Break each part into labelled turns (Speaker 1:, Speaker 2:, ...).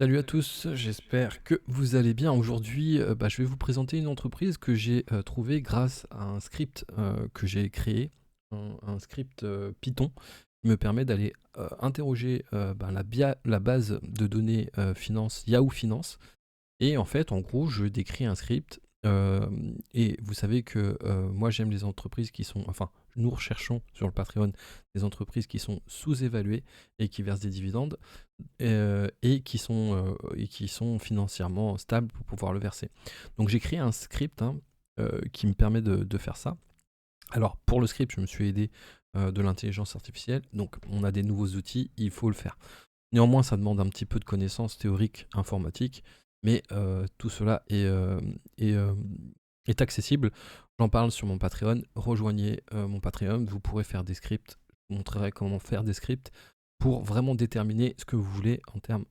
Speaker 1: Salut à tous, j'espère que vous allez bien. Aujourd'hui, je vais vous présenter une entreprise que j'ai trouvée grâce à un script que j'ai créé, un script Python qui me permet d'aller interroger la base de données finance, Yahoo Finance. Et en fait, en gros, je décris un script. Et vous savez que moi, j'aime les entreprises qui sont, enfin, nous recherchons sur le Patreon des entreprises qui sont sous-évaluées et qui versent des dividendes et qui sont financièrement stables pour pouvoir le verser. Donc j'ai créé un script qui me permet de faire ça. Alors pour le script, je me suis aidé de l'intelligence artificielle. Donc on a des nouveaux outils, il faut le faire. Néanmoins, ça demande un petit peu de connaissances théoriques informatiques, mais tout cela est, euh, est accessible. J'en parle sur mon Patreon. Rejoignez mon Patreon, vous pourrez faire des scripts. Je vous montrerai comment faire des scripts pour vraiment déterminer ce que vous voulez en termes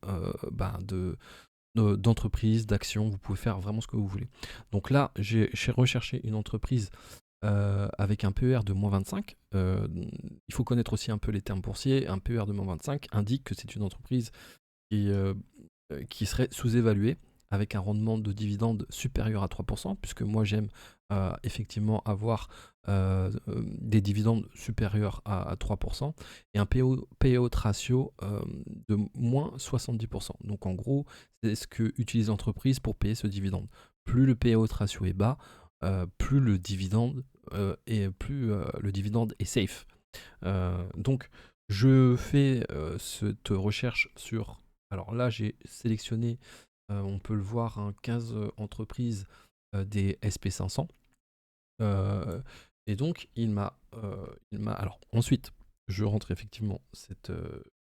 Speaker 1: d'entreprise, d'action. Vous pouvez faire vraiment ce que vous voulez. Donc là, j'ai recherché une entreprise avec un PER de moins 25. Il faut connaître aussi un peu les termes boursiers. Un PER de moins 25 indique que c'est une entreprise qui serait sous-évaluée avec un rendement de dividende supérieur à 3%, puisque moi j'aime effectivement avoir des dividendes supérieurs à 3%, et un payout ratio de moins 70%. Donc en gros, c'est ce que utilise l'entreprise pour payer ce dividende. Plus le payout ratio est bas, plus le dividende le dividende est safe. Donc je fais cette recherche sur... Alors là, j'ai sélectionné, on peut le voir, 15 entreprises des SP500. Et donc, Alors, ensuite, je rentre effectivement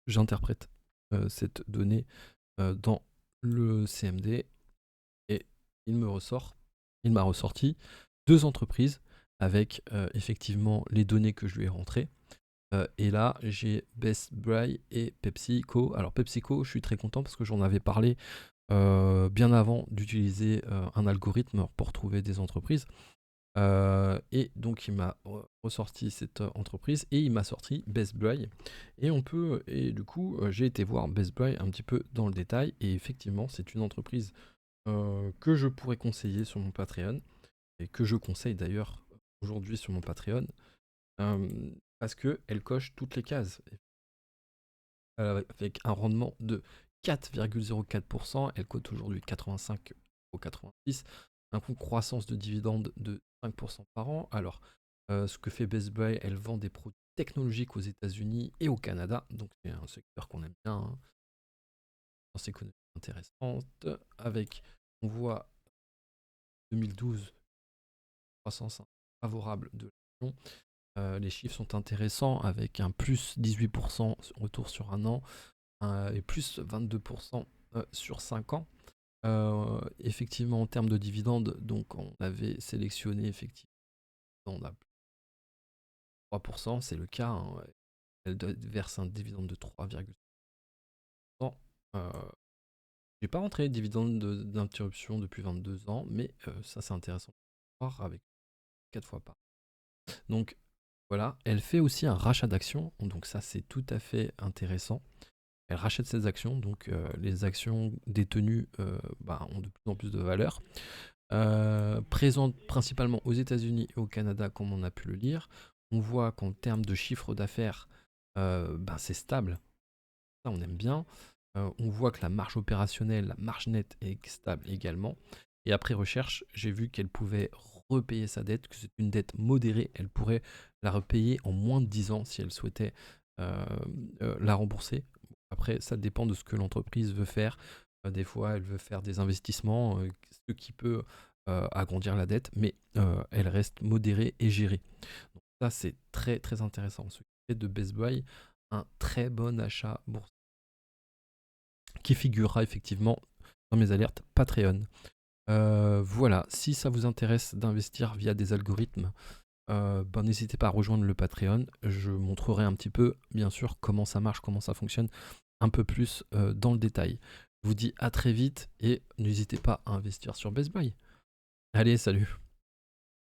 Speaker 1: j'interprète cette donnée dans le CMD et il m'a ressorti deux entreprises avec effectivement les données que je lui ai rentrées. Et là, j'ai Best Buy et PepsiCo. Alors PepsiCo, je suis très content parce que j'en avais parlé bien avant d'utiliser un algorithme pour trouver des entreprises. Et donc il m'a ressorti cette entreprise et il m'a sorti Best Buy. Et du coup, j'ai été voir Best Buy un petit peu dans le détail. Et effectivement, c'est une entreprise que je pourrais conseiller sur mon Patreon et que je conseille d'ailleurs aujourd'hui sur mon Patreon. Parce qu'elle coche toutes les cases. Avec un rendement de 4,04%, elle cote aujourd'hui 85,86 €, une croissance de dividendes de 5% par an. Alors, ce que fait Best Buy, elle vend des produits technologiques aux États-Unis et au Canada, donc c'est un secteur qu'on aime bien, dans ces économies intéressantes. On voit 2012, croissance favorable de l'action. Les chiffres sont intéressants avec un plus 18% retour sur un an et plus 22% sur 5 ans. Effectivement, en termes de dividendes, donc on avait sélectionné effectivement on a 3%, c'est le cas. Elle verse un dividende de 3,5%. J'ai pas rentré les dividendes d'interruption depuis 22 ans, mais ça c'est intéressant de voir avec 4 fois par. Donc voilà, elle fait aussi un rachat d'actions, donc ça c'est tout à fait intéressant. Elle rachète ses actions, donc les actions détenues ont de plus en plus de valeur. Présente principalement aux États-Unis et au Canada, comme on a pu le lire. On voit qu'en termes de chiffre d'affaires, c'est stable. Ça, on aime bien. On voit que la marge opérationnelle, la marge nette est stable également. Et après recherche, j'ai vu qu'elle pouvait repayer sa dette, que c'est une dette modérée. Elle pourrait la repayer en moins de 10 ans si elle souhaitait la rembourser. Après, ça dépend de ce que l'entreprise veut faire. Des fois, elle veut faire des investissements, ce qui peut agrandir la dette, mais elle reste modérée et gérée. Donc ça, c'est très très intéressant. Ce qui fait de Best Buy un très bon achat boursier qui figurera effectivement dans mes alertes Patreon. Voilà, si ça vous intéresse d'investir via des algorithmes, n'hésitez pas à rejoindre le Patreon. Je montrerai un petit peu, bien sûr, comment ça marche, comment ça fonctionne, un peu plus dans le détail. Je vous dis à très vite et n'hésitez pas à investir sur Best Buy. Allez, salut!